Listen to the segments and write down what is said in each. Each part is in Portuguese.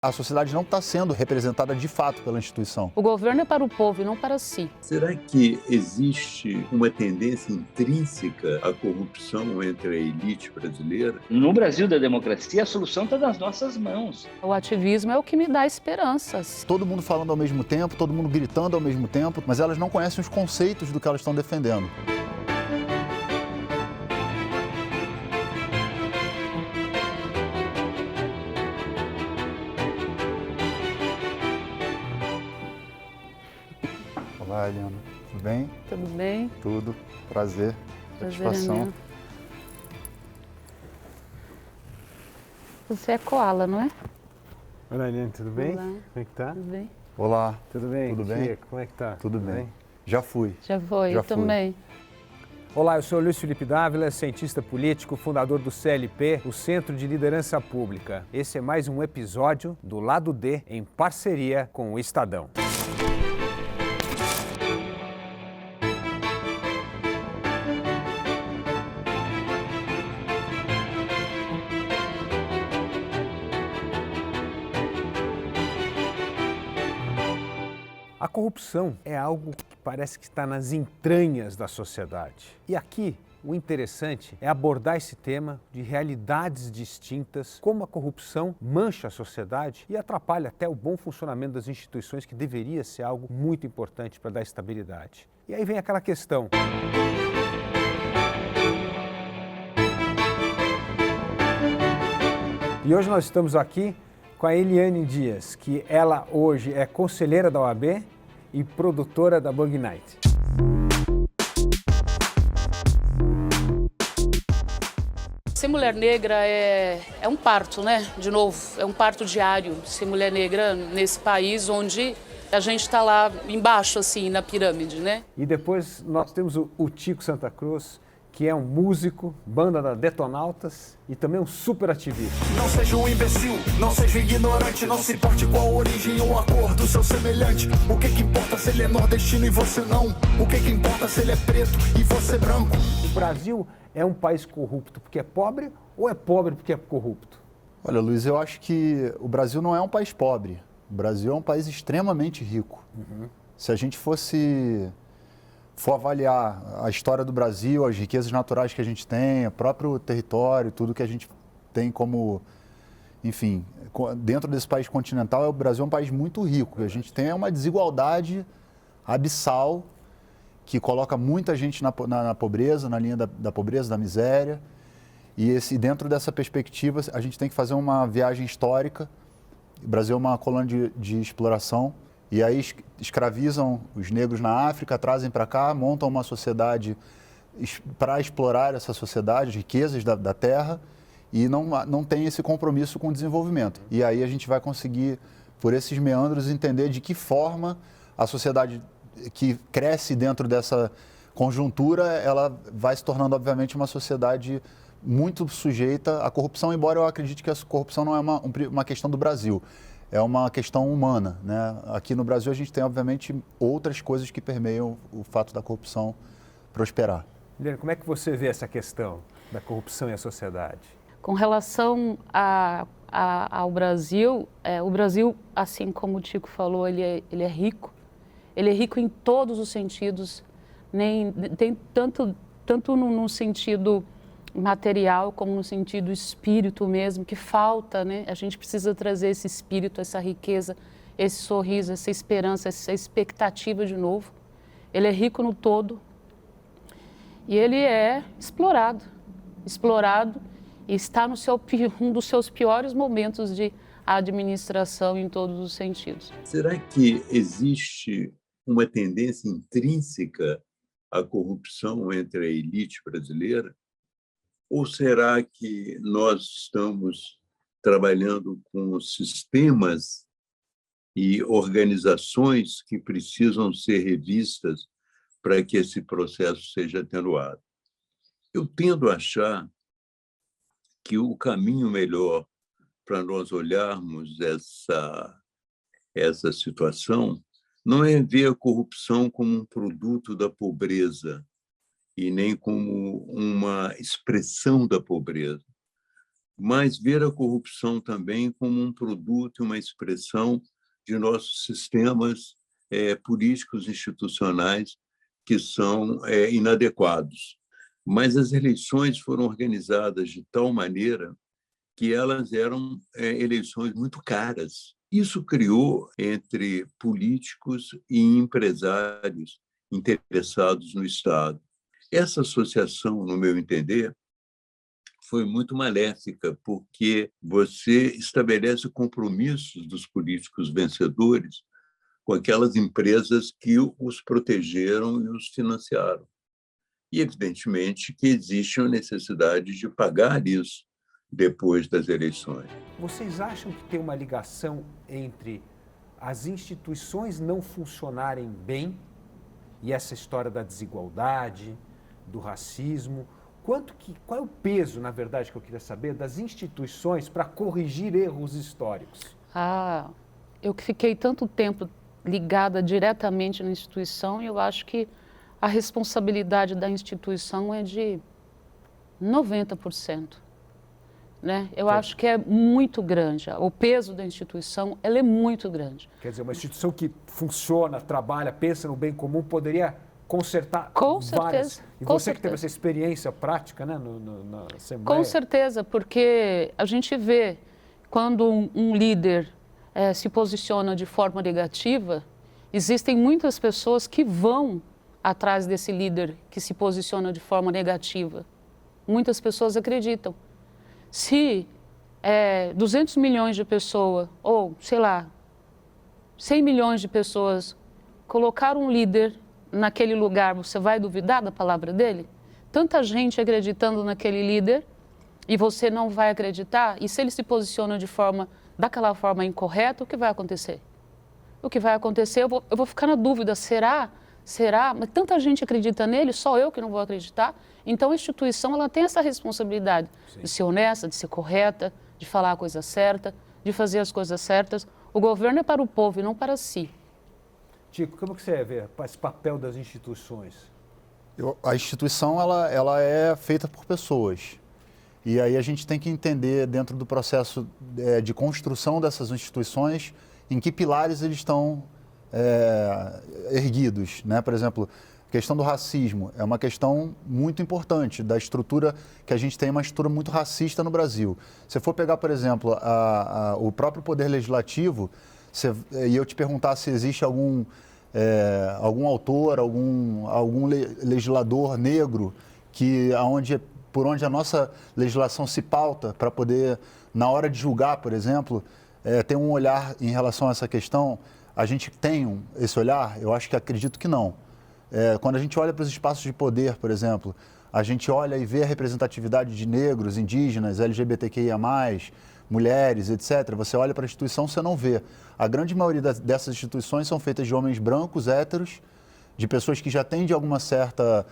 A sociedade não está sendo representada de fato pela instituição. O governo é para o povo e não para si. Será que existe uma tendência intrínseca à corrupção entre a elite brasileira? No Brasil da democracia, a solução está nas nossas mãos. O ativismo é o que me dá esperanças. Todo mundo falando ao mesmo tempo, todo mundo gritando ao mesmo tempo, mas elas não conhecem os conceitos do que elas estão defendendo. Olá, Eliana. Tudo bem? Tudo bem? Tudo. Prazer. Prazer é Satisfação. meu. Você é koala, não é? Olá, Eliane, tudo bem? Olá. Como é que tá? Tudo bem? Olá. Tudo bem? Tudo bem? Tia, como é que tá? Tudo bem. Já fui. Já foi, Já eu fui. também. Olá, eu sou Luiz Felipe Dávila, cientista político, fundador do CLP, o Centro de Liderança Pública. Esse é mais um episódio do Lado D, em parceria com o Estadão. A corrupção é algo que parece que está nas entranhas da sociedade. E aqui, o interessante é abordar esse tema de realidades distintas, como a corrupção mancha a sociedade e atrapalha até o bom funcionamento das instituições, que deveria ser algo muito importante para dar estabilidade. E aí vem aquela questão. E hoje nós estamos aqui com a Eliane Dias, que ela hoje é conselheira da OAB e produtora da Bug Night. Ser mulher negra é um parto, né? De novo, é um parto diário ser mulher negra nesse país onde a gente está lá embaixo, assim, na pirâmide, né? E depois nós temos o Tico Santa Cruz, que é um músico, banda da Detonautas e também um super ativista. Não seja um imbecil, não seja ignorante, não se importe qual a origem ou a cor do seu semelhante. O que importa se ele é nordestino e você não? O que importa se ele é preto e você branco? O Brasil é um país corrupto porque é pobre ou é pobre porque é corrupto? Olha, Luiz, eu acho que o Brasil não é um país pobre. O Brasil é um país extremamente rico. Se a gente for avaliar a história do Brasil, as riquezas naturais que a gente tem, o próprio território, tudo que a gente tem como, enfim, dentro desse país continental, o Brasil é um país muito rico. A gente tem uma desigualdade abissal que coloca muita gente na pobreza, na linha da pobreza, da miséria. E dentro dessa perspectiva, a gente tem que fazer uma viagem histórica. O Brasil é uma colônia de exploração. E aí escravizam os negros na África, trazem para cá, montam uma sociedade para explorar essa sociedade, as riquezas da terra, e não tem esse compromisso com o desenvolvimento. E aí a gente vai conseguir, por esses meandros, entender de que forma a sociedade que cresce dentro dessa conjuntura, ela vai se tornando, obviamente, uma sociedade muito sujeita à corrupção, embora eu acredite que a corrupção não é uma questão do Brasil. É uma questão humana, né? Aqui no Brasil a gente tem, obviamente, outras coisas que permeiam o fato da corrupção prosperar. Eliane, como é que você vê essa questão da corrupção e a sociedade? Com relação ao Brasil, o Brasil, assim como o Tico falou, ele é rico. Ele é rico em todos os sentidos, tem tanto no sentido material como no sentido espírito mesmo, que falta, né? A gente precisa trazer esse espírito, essa riqueza, esse sorriso, essa esperança, essa expectativa de novo. Ele é rico no todo e ele é explorado e está no um dos seus piores momentos de administração em todos os sentidos. Será que existe uma tendência intrínseca à corrupção entre a elite brasileira? Ou será que nós estamos trabalhando com sistemas e organizações que precisam ser revistas para que esse processo seja atenuado? Eu tendo a achar que o caminho melhor para nós olharmos essa situação não é ver a corrupção como um produto da pobreza, e nem como uma expressão da pobreza, mas ver a corrupção também como um produto e uma expressão de nossos sistemas políticos institucionais que são inadequados. Mas as eleições foram organizadas de tal maneira que elas eram eleições muito caras. Isso criou entre políticos e empresários interessados no Estado. Essa associação, no meu entender, foi muito maléfica, porque você estabelece compromissos dos políticos vencedores com aquelas empresas que os protegeram e os financiaram. E, evidentemente, que existe a necessidade de pagar isso depois das eleições. Vocês acham que tem uma ligação entre as instituições não funcionarem bem e essa história da desigualdade, do racismo? Qual é o peso, na verdade, que eu queria saber, das instituições para corrigir erros históricos? Eu que fiquei tanto tempo ligada diretamente na instituição, eu acho que a responsabilidade da instituição é de 90%. Né? Eu acho que é muito grande. O peso da instituição, ela é muito grande. Quer dizer, uma instituição que funciona, trabalha, pensa no bem comum, poderia consertar várias. E você que teve essa experiência prática, né, na Assembleia. Com certeza, porque a gente vê quando um líder se posiciona de forma negativa, existem muitas pessoas que vão atrás desse líder que se posiciona de forma negativa. Muitas pessoas acreditam. Se 200 milhões de pessoas, ou sei lá, 100 milhões de pessoas colocaram um líder naquele lugar, você vai duvidar da palavra dele? Tanta gente acreditando naquele líder e você não vai acreditar? E se ele se posiciona daquela forma incorreta, o que vai acontecer? O que vai acontecer, eu vou ficar na dúvida, será? Mas tanta gente acredita nele, só eu que não vou acreditar? Então a instituição ela tem essa responsabilidade de ser honesta, de ser correta, de falar a coisa certa, de fazer as coisas certas. O governo é para o povo e não para si. Tico, como que você vê esse papel das instituições? A instituição ela é feita por pessoas. E aí a gente tem que entender, dentro do processo de construção dessas instituições, em que pilares eles estão erguidos. Né? Por exemplo, a questão do racismo é uma questão muito importante, da estrutura que a gente tem, uma estrutura muito racista no Brasil. Se for pegar, por exemplo, o próprio Poder Legislativo, e eu te perguntar se existe algum autor, algum legislador negro por onde a nossa legislação se pauta para poder, na hora de julgar, por exemplo, ter um olhar em relação a essa questão, a gente tem esse olhar? Eu acredito que não. Quando a gente olha para os espaços de poder, por exemplo, a gente olha e vê a representatividade de negros, indígenas, LGBTQIA+, mulheres, etc. Você olha para a instituição, você não vê. A grande maioria dessas instituições são feitas de homens brancos, héteros, de pessoas que já têm de alguma certa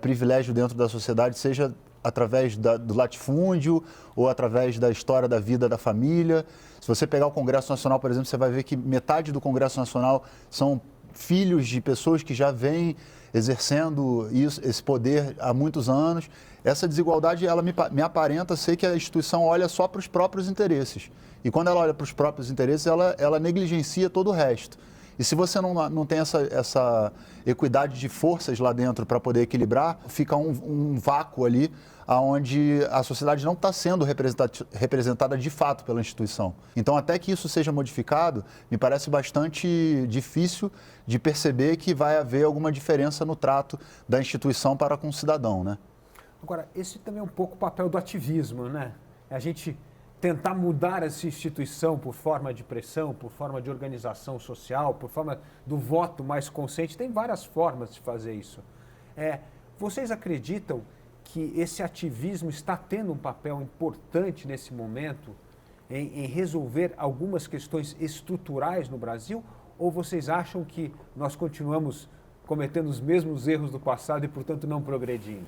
privilégio dentro da sociedade, seja através do latifúndio ou através da história da vida da família. Se você pegar o Congresso Nacional, por exemplo, você vai ver que metade do Congresso Nacional são filhos de pessoas que já vêm exercendo esse poder há muitos anos. Essa desigualdade, ela me aparenta ser que a instituição olha só para os próprios interesses. E quando ela olha para os próprios interesses, ela negligencia todo o resto. E se você não tem essa equidade de forças lá dentro para poder equilibrar, fica um vácuo ali, onde a sociedade não está sendo representada de fato pela instituição. Então, até que isso seja modificado, me parece bastante difícil de perceber que vai haver alguma diferença no trato da instituição para com o cidadão, né? Agora, esse também é um pouco o papel do ativismo, né? A gente tentar mudar essa instituição por forma de pressão, por forma de organização social, por forma do voto mais consciente. Tem várias formas de fazer isso. Vocês acreditam que esse ativismo está tendo um papel importante nesse momento em resolver algumas questões estruturais no Brasil? Ou vocês acham que nós continuamos cometendo os mesmos erros do passado e, portanto, não progredindo?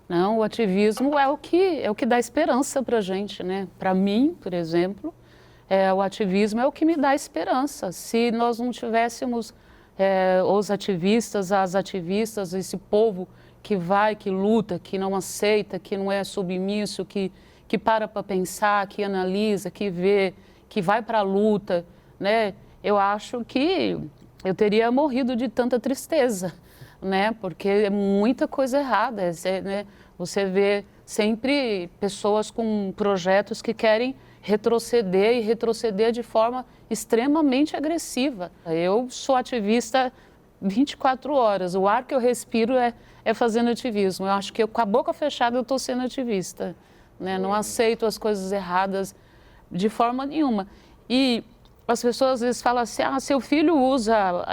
Não, o ativismo é o que dá esperança para a gente, né? Para mim, por exemplo, o ativismo é o que me dá esperança. Se nós não tivéssemos os ativistas, as ativistas, esse povo que vai, que luta, que não aceita, que não é submisso, que que para pensar, que analisa, que vê, que vai para a luta, né? Eu acho que eu teria morrido de tanta tristeza, né? Porque é muita coisa errada, né? Você vê sempre pessoas com projetos que querem retroceder e retroceder de forma extremamente agressiva. Eu sou ativista 24 horas, o ar que eu respiro é fazendo ativismo. Eu acho que com a boca fechada eu estou sendo ativista, né? Não aceito as coisas erradas de forma nenhuma. E as pessoas às vezes falam assim, seu filho usa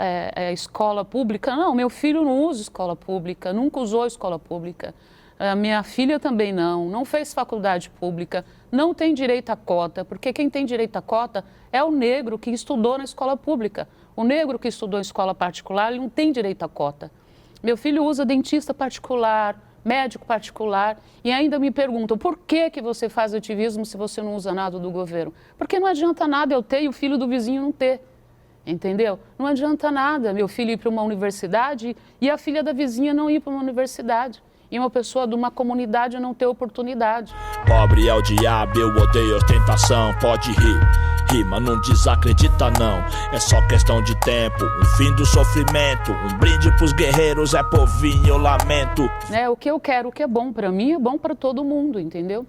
escola pública. Não, meu filho não usa escola pública, nunca usou escola pública. A minha filha também não fez faculdade pública, não tem direito à cota, porque quem tem direito à cota é o negro que estudou na escola pública. O negro que estudou em escola particular, ele não tem direito à cota. Meu filho usa dentista particular, médico particular, e ainda me perguntam, por que você faz ativismo se você não usa nada do governo? Porque não adianta nada eu ter e o filho do vizinho não ter, entendeu? Não adianta nada meu filho ir para uma universidade e a filha da vizinha não ir para uma universidade. E uma pessoa de uma comunidade não ter oportunidade. Pobre é o diabo, eu odeio ostentação, pode rir. Rima, não desacredita não, é só questão de tempo, um fim do sofrimento, um brinde pros guerreiros, é povinho, eu lamento. O que eu quero, o que é bom para mim, é bom para todo mundo, entendeu?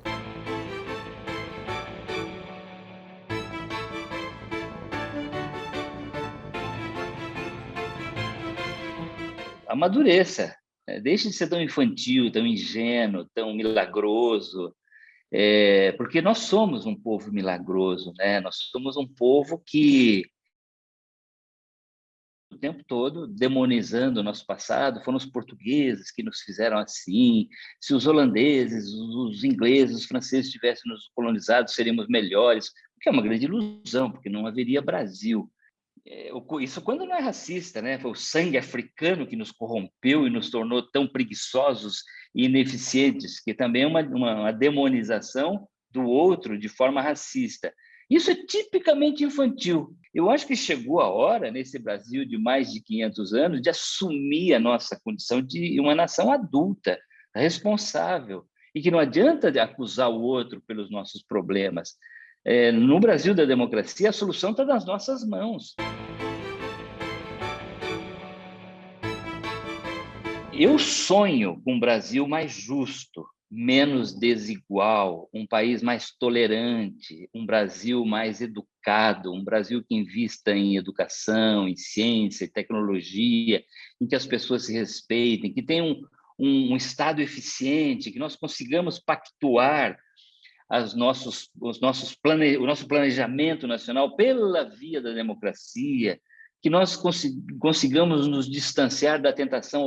Amadureça, deixe de ser tão infantil, tão ingênuo, tão milagroso, porque nós somos um povo milagroso, né? Nós somos um povo que, o tempo todo, demonizando o nosso passado, foram os portugueses que nos fizeram assim, se os holandeses, os ingleses, os franceses tivessem nos colonizado, seríamos melhores, o que é uma grande ilusão, porque não haveria Brasil. Isso quando não é racista, né? Foi o sangue africano que nos corrompeu e nos tornou tão preguiçosos e ineficientes, que também é uma demonização do outro de forma racista. Isso é tipicamente infantil. Eu acho que chegou a hora, nesse Brasil de mais de 500 anos, de assumir a nossa condição de uma nação adulta, responsável, e que não adianta acusar o outro pelos nossos problemas. No Brasil da democracia, a solução está nas nossas mãos. Eu sonho com um Brasil mais justo, menos desigual, um país mais tolerante, um Brasil mais educado, um Brasil que invista em educação, em ciência, em tecnologia, em que as pessoas se respeitem, que tenha um Estado eficiente, que nós consigamos pactuar o nosso planejamento nacional pela via da democracia, que nós consigamos nos distanciar da tentação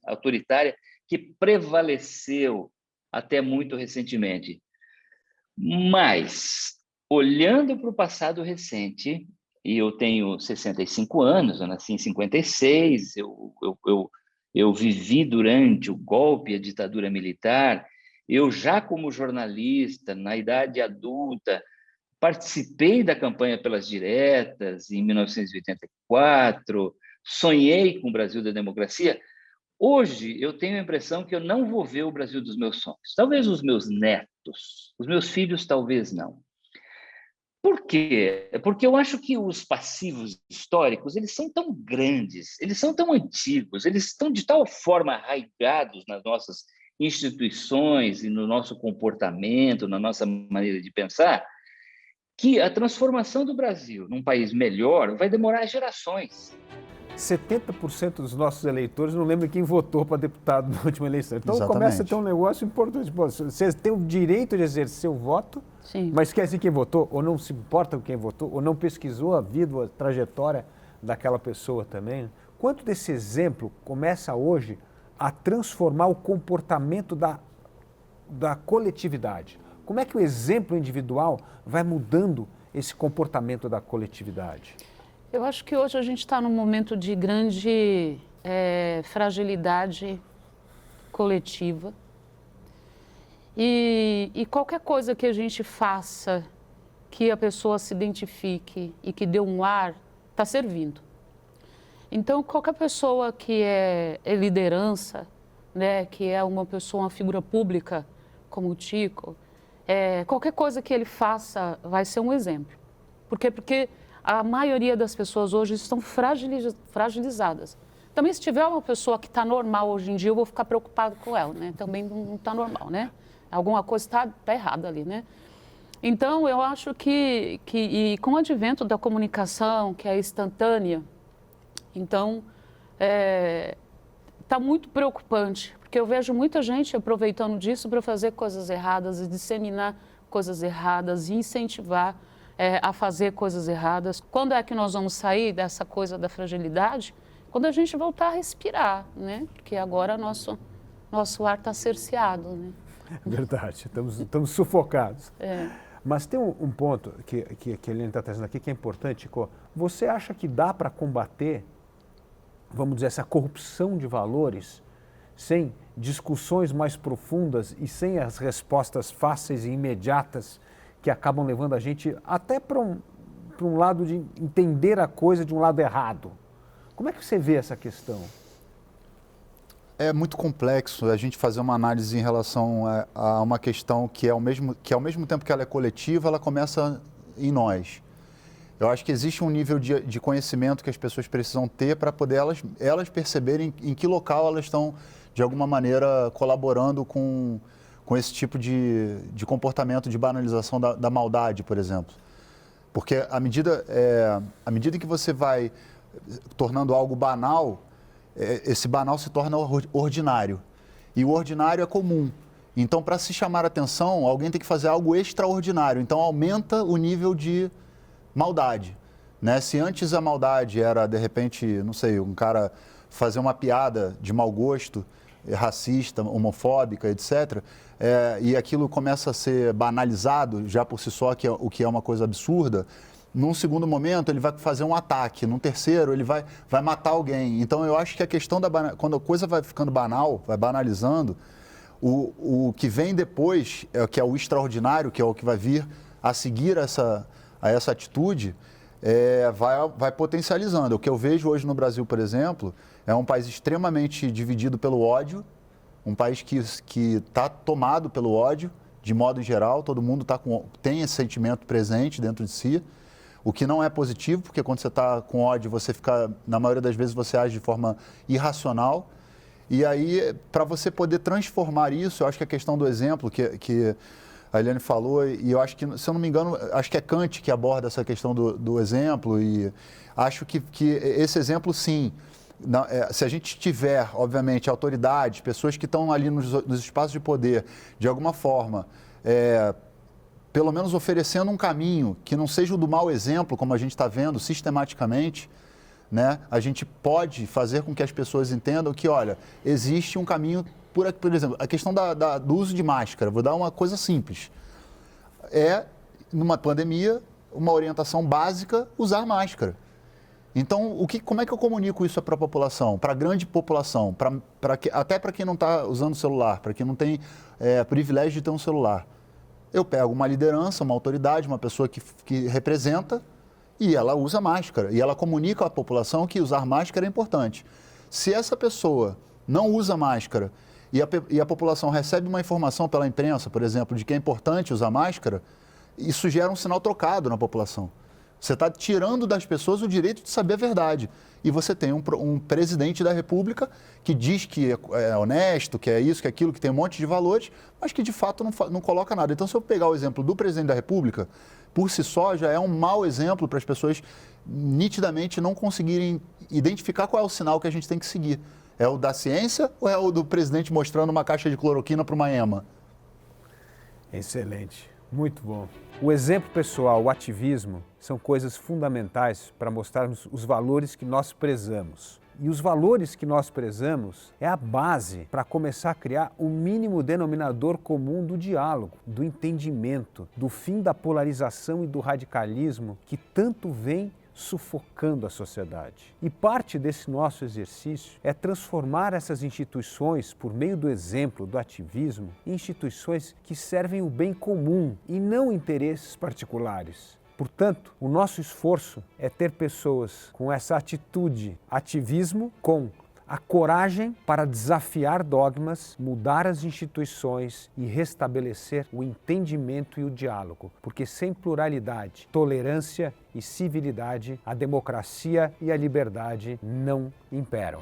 autoritária que prevaleceu até muito recentemente. Mas, olhando para o passado recente, e eu tenho 65 anos, eu nasci em 56, eu vivi durante o golpe, a ditadura militar, eu já como jornalista, na idade adulta, participei da campanha pelas diretas em 1984, sonhei com o Brasil da democracia. Hoje, eu tenho a impressão que eu não vou ver o Brasil dos meus sonhos. Talvez os meus netos, os meus filhos talvez não. Por quê? Porque eu acho que os passivos históricos, eles são tão grandes, eles são tão antigos, eles estão de tal forma arraigados nas nossas instituições e no nosso comportamento, na nossa maneira de pensar, que a transformação do Brasil num país melhor vai demorar gerações. 70% dos nossos eleitores não lembram quem votou para deputado na última eleição. Então Exatamente. Começa a ter um negócio importante. Você tem o direito de exercer o voto, Sim. mas esquece quem votou, ou não se importa com quem votou, ou não pesquisou a vida, a trajetória daquela pessoa também. Quanto desse exemplo começa hoje a transformar o comportamento da coletividade? Como é que o exemplo individual vai mudando esse comportamento da coletividade? Eu acho que hoje a gente está num momento de grande fragilidade coletiva. E qualquer coisa que a gente faça, que a pessoa se identifique e que dê um ar, está servindo. Então, qualquer pessoa que é liderança, né, que é uma pessoa, uma figura pública, como o Tico, qualquer coisa que ele faça vai ser um exemplo. Por quê? Porque a maioria das pessoas hoje estão fragilizadas. Também, se tiver uma pessoa que está normal hoje em dia, eu vou ficar preocupado com ela, né? Também não está normal, né? Alguma coisa está errada ali, né? Então, eu acho que e com o advento da comunicação, que é instantânea, então, está muito preocupante, porque eu vejo muita gente aproveitando disso para fazer coisas erradas e disseminar coisas erradas e incentivar a fazer coisas erradas. Quando é que nós vamos sair dessa coisa da fragilidade? Quando a gente voltar a respirar, né? Porque agora nosso ar está cerceado, né? Verdade, estamos sufocados. Mas tem um ponto que a Eliane está trazendo aqui que é importante, Chico. Você acha que dá para combater, vamos dizer, essa corrupção de valores sem discussões mais profundas e sem as respostas fáceis e imediatas que acabam levando a gente até para um lado de entender a coisa de um lado errado? Como é que você vê essa questão? É muito complexo a gente fazer uma análise em relação a uma questão que ao mesmo tempo que ela é coletiva, ela começa em nós. Eu acho que existe um nível de conhecimento que as pessoas precisam ter para poder elas perceberem em que local elas estão, de alguma maneira, colaborando com esse tipo de comportamento de banalização da maldade, por exemplo. Porque à medida em que você vai tornando algo banal, esse banal se torna ordinário. E o ordinário é comum. Então, para se chamar a atenção, alguém tem que fazer algo extraordinário. Então, aumenta o nível de maldade, né? Se antes a maldade era, de repente, não sei, um cara fazer uma piada de mau gosto, racista, homofóbica, etc., e aquilo começa a ser banalizado já por si só, o que é uma coisa absurda. Num segundo momento, ele vai fazer um ataque. Num terceiro, ele vai matar alguém. Então, eu acho que a questão quando a coisa vai ficando banal, vai banalizando, o que vem depois, que é o extraordinário, que é o que vai vir a seguir a essa atitude, vai potencializando. O que eu vejo hoje no Brasil, por exemplo, é um país extremamente dividido pelo ódio, um país que está tomado pelo ódio, de modo geral, todo mundo tem esse sentimento presente dentro de si, o que não é positivo, porque quando você está com ódio, na maioria das vezes, você age de forma irracional. E aí, para você poder transformar isso, eu acho que a questão do exemplo que a Eliane falou, e eu acho que, se eu não me engano, acho que é Kant que aborda essa questão do exemplo, e acho que esse exemplo, sim, se a gente tiver, obviamente, autoridades, pessoas que estão ali nos espaços de poder, de alguma forma, pelo menos oferecendo um caminho que não seja o do mau exemplo, como a gente está vendo sistematicamente, né? A gente pode fazer com que as pessoas entendam que, olha, existe um caminho, por exemplo, a questão do uso de máscara. Vou dar uma coisa simples. Numa pandemia, uma orientação básica, usar máscara. Então, como é que eu comunico isso para a população, para a grande população, até para quem não está usando celular, para quem não tem privilégio de ter um celular? Eu pego uma liderança, uma autoridade, uma pessoa que representa, e ela usa máscara. E ela comunica à população que usar máscara é importante. Se essa pessoa não usa máscara e a população recebe uma informação pela imprensa, por exemplo, de que é importante usar máscara, isso gera um sinal trocado na população. Você está tirando das pessoas o direito de saber a verdade. E você tem um presidente da República que diz que é honesto, que é isso, que é aquilo, que tem um monte de valores, mas que de fato não coloca nada. Então, se eu pegar o exemplo do presidente da República, por si só já é um mau exemplo para as pessoas nitidamente não conseguirem identificar qual é o sinal que a gente tem que seguir. É o da ciência ou é o do presidente mostrando uma caixa de cloroquina para uma ema? Excelente, muito bom. O exemplo pessoal, o ativismo, são coisas fundamentais para mostrarmos os valores que nós prezamos. E os valores que nós prezamos é a base para começar a criar o mínimo denominador comum do diálogo, do entendimento, do fim da polarização e do radicalismo que tanto vem sufocando a sociedade. E parte desse nosso exercício é transformar essas instituições, por meio do exemplo, do ativismo, em instituições que servem o bem comum e não interesses particulares. Portanto, o nosso esforço é ter pessoas com essa atitude, ativismo, com a coragem para desafiar dogmas, mudar as instituições e restabelecer o entendimento e o diálogo, porque sem pluralidade, tolerância e civilidade, a democracia e a liberdade não imperam.